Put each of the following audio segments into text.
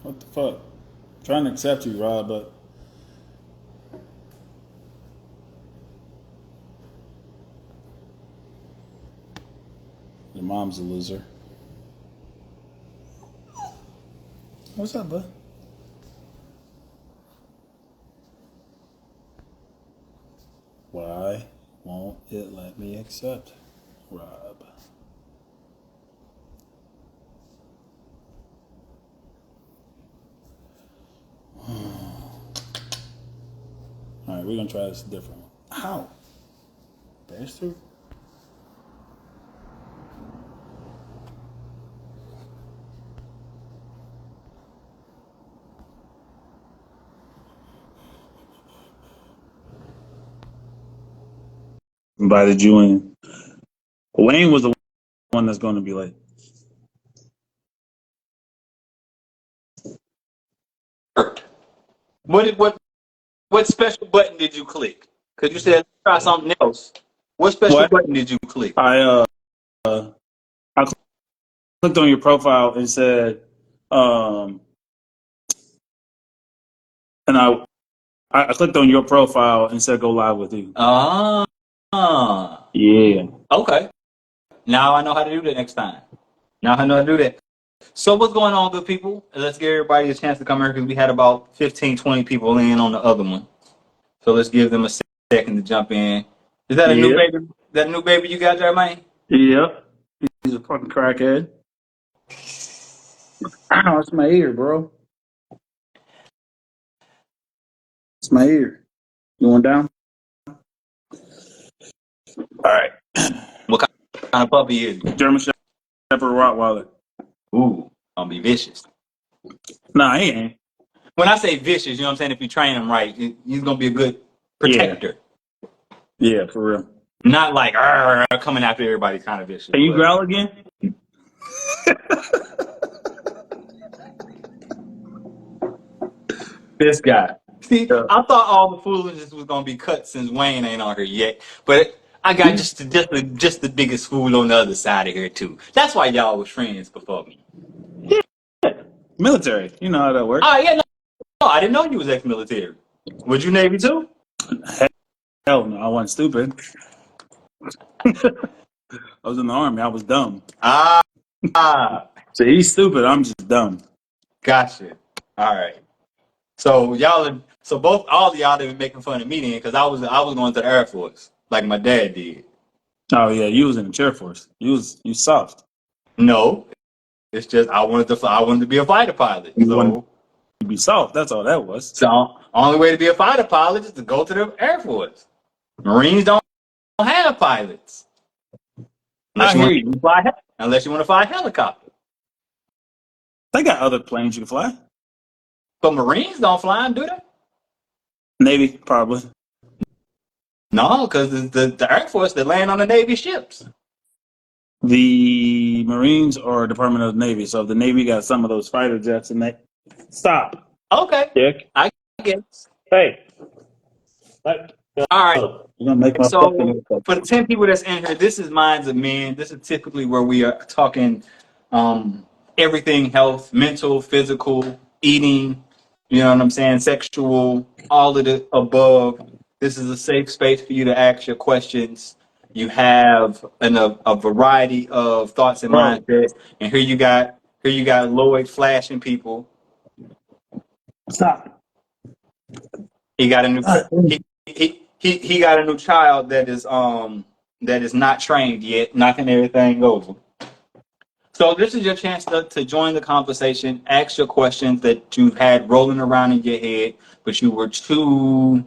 What the fuck? I'm trying to accept you, Rob, but your mom's a loser. What's up, bud? Why won't it let me accept Rob? All right, we're gonna try this different one. How? Bastard. Invited you in. Wayne was the one that's going to be late. What special button did you click? Because you said try something else. What special What? button did you click? I clicked on your profile and said, um, and I clicked on your profile and said go live with you. Ah, Yeah. okay. Now I know how to do that next time. Now I know how to do that. So what's going on, good people? Let's give everybody a chance to come here because we had about 15, 20 people in on the other one. So let's give them a second to jump in. Is that a new Yeah. baby? That a new baby you got there, man? Yep. He's a fucking crackhead. Ow, it's my ear, bro. It's my ear. You going down? All right. What kind of puppy is he? German Shepherd Rottweiler. Ooh, gonna be vicious. Nah, he ain't. When I say vicious, you know what I'm saying? If you train him right, he's gonna be a good protector. Yeah, for real. Not like coming after everybody kind of vicious. Can you But growl again? this guy. See, Yeah. I thought all the foolishness was gonna be cut since Wayne ain't on here yet. But I got just the biggest fool on the other side of here too. That's why y'all was friends before me. Military. You know how that works. Oh yeah, no, I didn't know you was ex-military. Was you Navy too? Hell no, I wasn't stupid. I was in the army. I was dumb. Ah, So he's stupid. I'm just dumb. gotcha. All right. So all of y'all have been making fun of me then, because I was going to the Air Force like my dad did. Oh yeah, you was in the Air Force. You soft. No, it's just I wanted to be a fighter pilot. You wanted So to be soft. That's all that was. so only way to be a fighter pilot is to go to the Air Force. Marines don't have pilots unless I you hear want you. to fly unless you want to fly a helicopter. They got other planes you can fly. But Marines don't fly them, do they? Navy probably. No, because the Air Force they land on the Navy ships. The Marines or Department of the Navy. So if the Navy got some of those fighter jets and they stop. Okay, Dick. I guess. Hey. Let All right. go. You're gonna make my fucking So ear cut. for the 10 people that's in here, this is Minds of Men. This is typically where we are talking everything health, mental, physical, eating, you know what I'm saying, sexual, all of the above. This is a safe space for you to ask your questions. You have a variety of thoughts and Bro, mindsets. And here you got Lloyd flashing people. stop. He got a new God, he got a new child that is not trained yet, knocking everything over. So this is your chance to join the conversation, ask your questions that you've had rolling around in your head, but you were too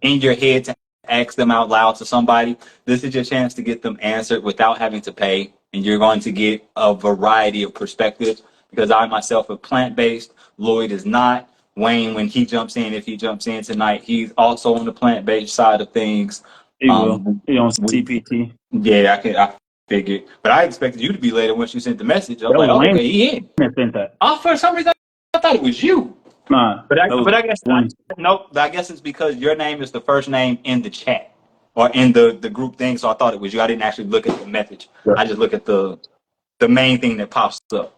in your head to ask them out loud to somebody. This is your chance to get them answered without having to pay, and you're going to get a variety of perspectives because I myself am plant-based. Lloyd is not. Wayne, when he jumps in, if he jumps in tonight, he's also on the plant-based side of things. he will. He on We, CPT. yeah, I figured, but I expected you to be later once you sent the message. I was That like, was oh, Wayne okay, he in. that sent that. Oh, for some reason, I thought it was you. Nah, But I, that was but I guess Wayne. nope. I guess it's because your name is the first name in the chat or in the group thing. So I thought it was you. I didn't actually look at the message. Yeah. I just look at the main thing that pops up.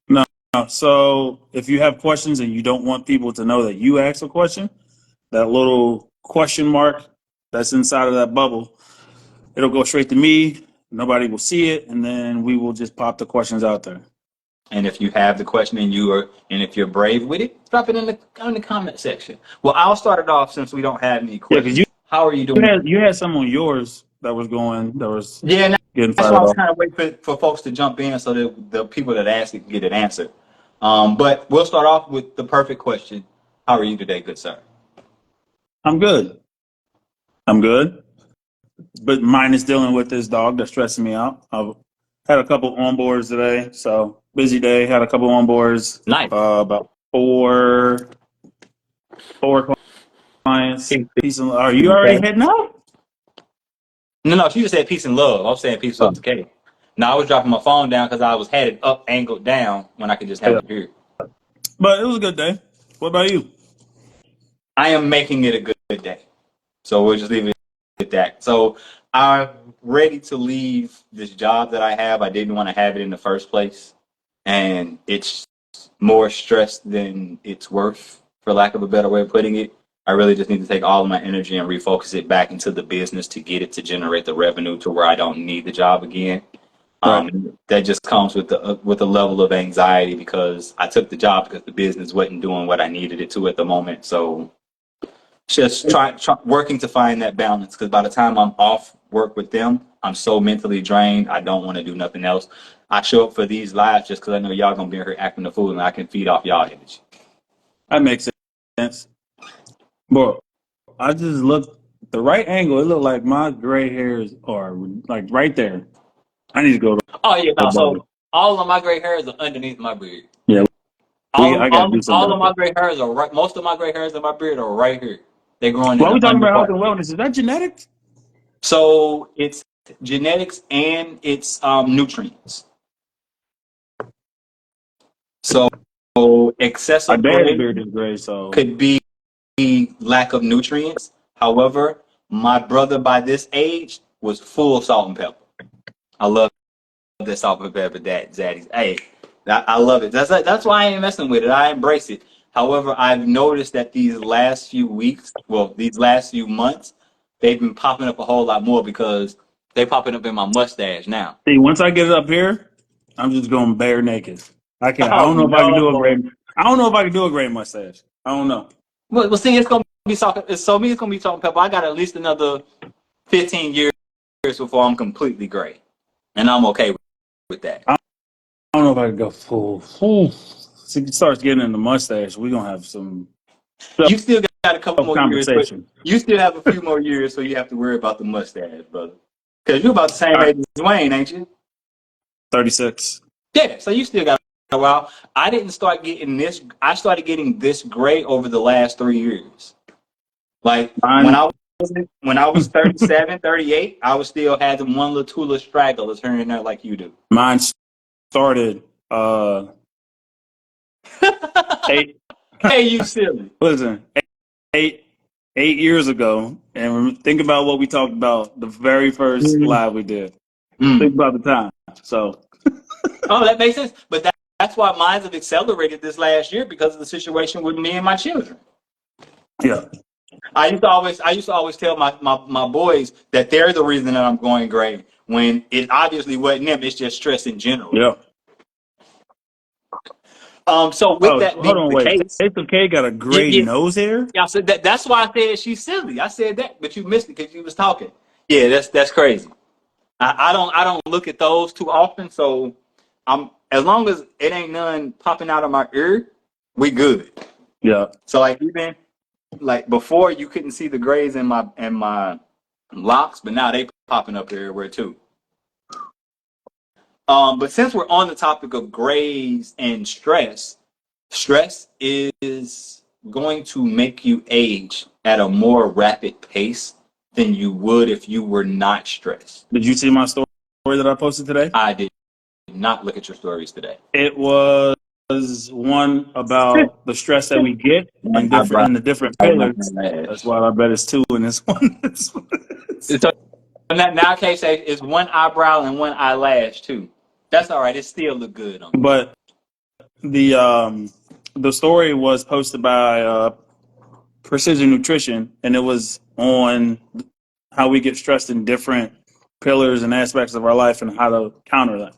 No, So if you have questions and you don't want people to know that you asked a question, that little question mark that's inside of that bubble, it'll go straight to me. Nobody will see it, and then we will just pop the questions out there. And if you have the question and if you're brave with it, drop it in the comment section. Well, I'll start it off since we don't have any Yeah, because questions. How are you doing? you had some on yours that was Yeah, and getting that's why fired I was off. kind of waiting for folks to jump in so that the people that ask it can get it answered. But we'll start off with the perfect question. How are you today, good sir? I'm good. I'm good. But mine is dealing with this dog that's stressing me out. I've had a couple onboards today, so busy day. Had a couple onboards. Nice. About four clients. Peace and are you already heading out? No, she just said peace and love. I was saying peace, love to Kate. No, I was dropping my phone down because I was had it up, angled down when I could just have Yeah. it here. But it was a good day. What about you? I am making it a good day. So we'll just leave it at that. So I'm ready to leave this job that I have. I didn't want to have it in the first place. And it's more stress than it's worth, for lack of a better way of putting it. I really just need to take all of my energy and refocus it back into the business to get it to generate the revenue to where I don't need the job again. Right. That just comes with a level of anxiety because I took the job because the business wasn't doing what I needed it to at the moment. So just working to find that balance because by the time I'm off work with them, I'm so mentally drained. I don't want to do nothing else. I show up for these lives just because I know y'all gonna be here acting the fool and I can feed off y'all energy. That makes sense. But I just looked the right angle. It looked like my gray hairs are like right there. I need to go to Oh yeah, the no. barber. So all of my gray hairs are underneath my beard. Yeah, I got to do something All of about my that. gray hairs are right. Most of my gray hairs in my beard are right here. They're growing in Why are we the talking under about health part. and wellness? Is that genetics? So it's genetics and it's nutrients. So My excessive dad's gray beard is gray, so could be lack of nutrients. However, my brother by this age was full salt and pepper. I love that salt and pepper that Zaddy's. Hey, I love it. That's why I ain't messing with it. I embrace it. However, I've noticed that these last few weeks, well, these last few months, they've been popping up a whole lot more because they popping up in my mustache now. see, once I get it up here, I'm just going bare naked. I can't. I Oh don't know if I can do a no! great. I don't know if I can do a great mustache. I don't know. Well, see, it's gonna be salt. So me, it's gonna be salt and pepper. I got at least another 15 years before I'm completely gray, and I'm okay with that. I don't know if I can go full. So it starts getting in the mustache. We're gonna have some You still got a couple more years, but conversation. you still have a few more years, so you have to worry about the mustache, brother. Because you're about the All same right, age as Wayne, ain't you? 36. Yeah, so you still got a while. I didn't start getting this. I started getting this gray over the last 3 years. Like when Mine, I when I was 37, 38, I was still had them one little two little stragglers here and there like you do. mine started eight. Hey, you silly. Listen, eight 8 years ago, and think about what we talked about the very first Mm. live we did. Mm. Think about the time. So Oh, that makes sense. But that's why mine have accelerated this last year because of the situation with me and my children. yeah, I used to always tell my boys that they're the reason that I'm going gray when it obviously wasn't them. It's just stress in general. yeah. So with Oh, that hold being on, the wait. case, Ace of K got a yeah, gray yeah, nose hair. yeah. So that's why I said she's silly. I said that, but you missed it because you was talking. Yeah, that's crazy. I don't look at those too often. So I'm as long as it ain't none popping out of my ear, we good. Yeah, So like even like before you couldn't see the grays in my locks, but now they popping up everywhere too. But since we're on the topic of grays and stress, stress is going to make you age at a more rapid pace than you would if you were not stressed. did you see my story that I posted today? I did not look at your stories today. It was one about the stress that we get One and different eyebrow in the different and one pillars. That's eyelash. why I bet it's two in this one. So in that case, it's one eyebrow and one eyelash too. That's all right. It still look good on you. But the story was posted by Precision Nutrition, and it was on how we get stressed in different pillars and aspects of our life and how to counter that.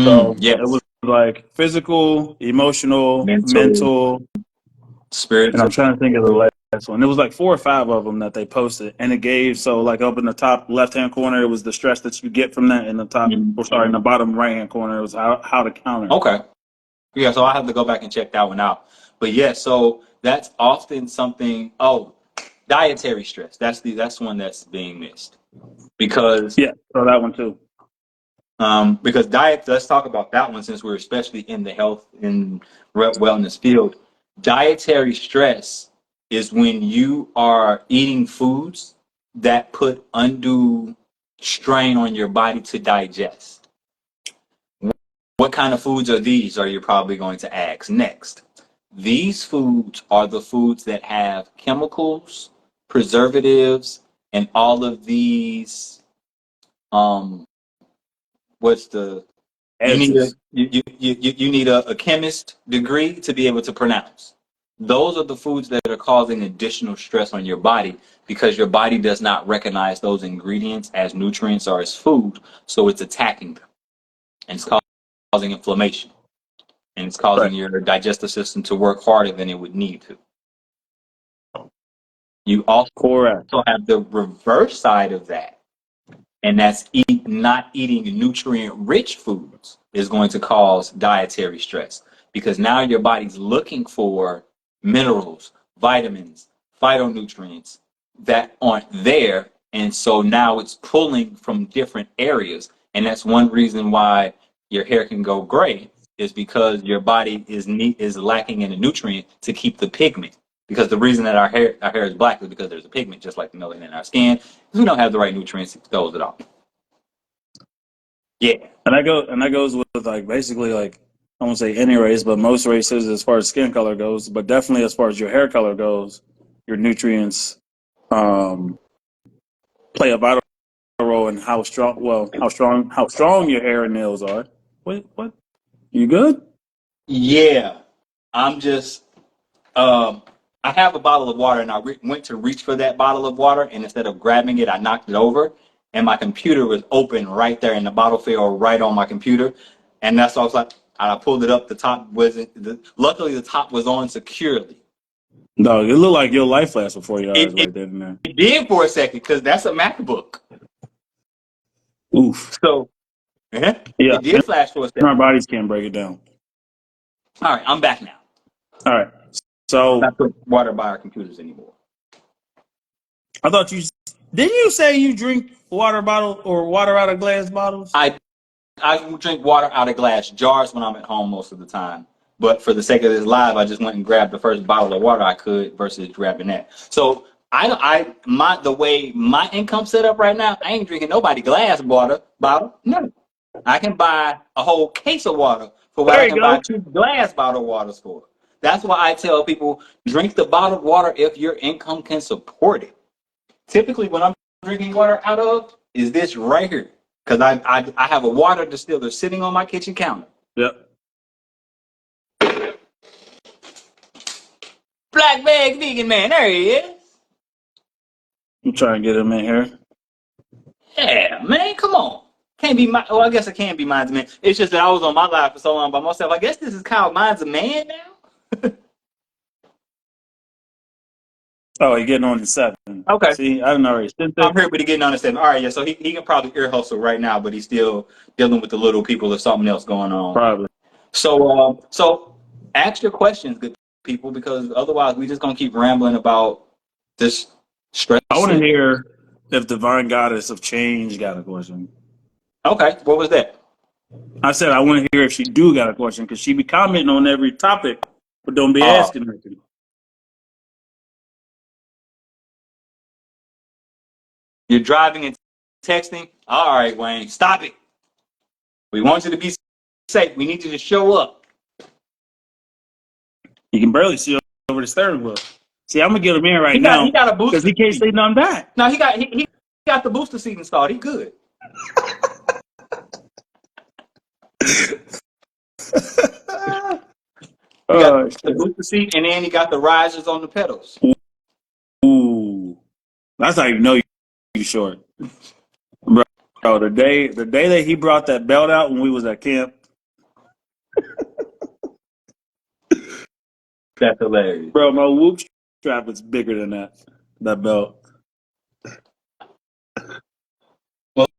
So it Yes. was like physical, emotional, Mental, mental, and I'm spiritual. trying to think of the last one. It was like 4 or 5 of them that they posted, and it gave so like up in the top left hand corner, it was the stress that you get from that. In the top, Mhm. or sorry, in the bottom right hand corner, it was how to counter. Okay. Yeah, so I have to go back and check that one out. But yeah, so that's often something. Oh, dietary stress. That's one that's being missed because Yeah, so that one too. because diet. Let's talk about that one since we're especially in the health and wellness field. Dietary stress is when you are eating foods that put undue strain on your body to digest. What kind of foods are these? Are you probably going to ask next? These foods are the foods that have chemicals, preservatives, and all of these. Um, what's the you need a Additives. you need a chemist degree to be able to pronounce. Those are the foods that are causing additional stress on your body because your body does not recognize those ingredients as nutrients or as food, so it's attacking them and it's causing inflammation and it's causing Right. your digestive system to work harder than it would need to. You also Correct. have the reverse side of that, and that's not eating nutrient-rich foods is going to cause dietary stress because now your body's looking for minerals, vitamins, phytonutrients that aren't there, and so now it's pulling from different areas, and that's one reason why your hair can go gray is because your body is lacking in a nutrient to keep the pigment. Because the reason that our hair is black is because there's a pigment, just like the melanin in our skin. Because we don't have the right nutrients, it throws it off. Yeah. And that goes with like basically like I won't say any race, but most races as far as skin color goes, but definitely as far as your hair color goes, your nutrients um, play a vital role in how strong your hair and nails are. Wait, what? You good? Yeah. I'm just, um, I have a bottle of water and I went to reach for that bottle of water and instead of grabbing it, I knocked it over and my computer was open right there and the bottle fell right on my computer. And that's why I was like, and I pulled it up. The top luckily the top was on securely. No, it looked like your life flashed before your It, eyes it, right there and there. it did for a second because that's a MacBook. Oof. So, Yeah, it did flash for a second. our bodies can't break it down. All right, I'm back now. All right. Not So put water by our computers anymore. I thought you didn't you say you drink water bottle or water out of glass bottles? I drink water out of glass jars when I'm at home most of the time. But for the sake of this live, I just went and grabbed the first bottle of water I could versus grabbing that. So the way my income set up right now, I ain't drinking nobody glass water bottle. No, I can buy a whole case of water for what I There you can buy go. 2 glass bottle waters for. That's why I tell people drink the bottled water if your income can support it. Typically, what I'm drinking water out of is this right here. Because I have a water distiller sitting on my kitchen counter. Yep. Black bag vegan man, there he is. I'm trying to get him in here. Yeah, man, come on. Can't be my. Well, I guess I can be Mindz man. It's just that I was on my life for so long by myself. I guess this is Kyle Mindz a man now. Oh, you're getting on to 7. Okay, See, I didn't already sent I'm it. here, but he getting understanding. All right, yeah. So he can probably ear hustle right now, but he's still dealing with the little people or something else going on. Probably. So ask your questions, good people, because otherwise we just gonna keep rambling about this stress. I want to hear if Divine Goddess of Change got a question. Okay, what was that? I said I want to hear if she do got a question because she be commenting on every topic, but don't be Uh, asking nothing. you're driving and texting. All right, Wayne, stop it. We want you to be safe. We need you to show up. You can barely see over the steering wheel. See, I'm gonna get him in He right got now he got a because booster he can't seat. say nothing back. No, he got the booster seat installed. He good. He got Oh, the shit. booster seat, and then he got the risers on the pedals. Ooh, that's how you know you short, bro. The day that he brought that belt out when we was at camp, That's hilarious. bro. My whoop strap is bigger than that belt.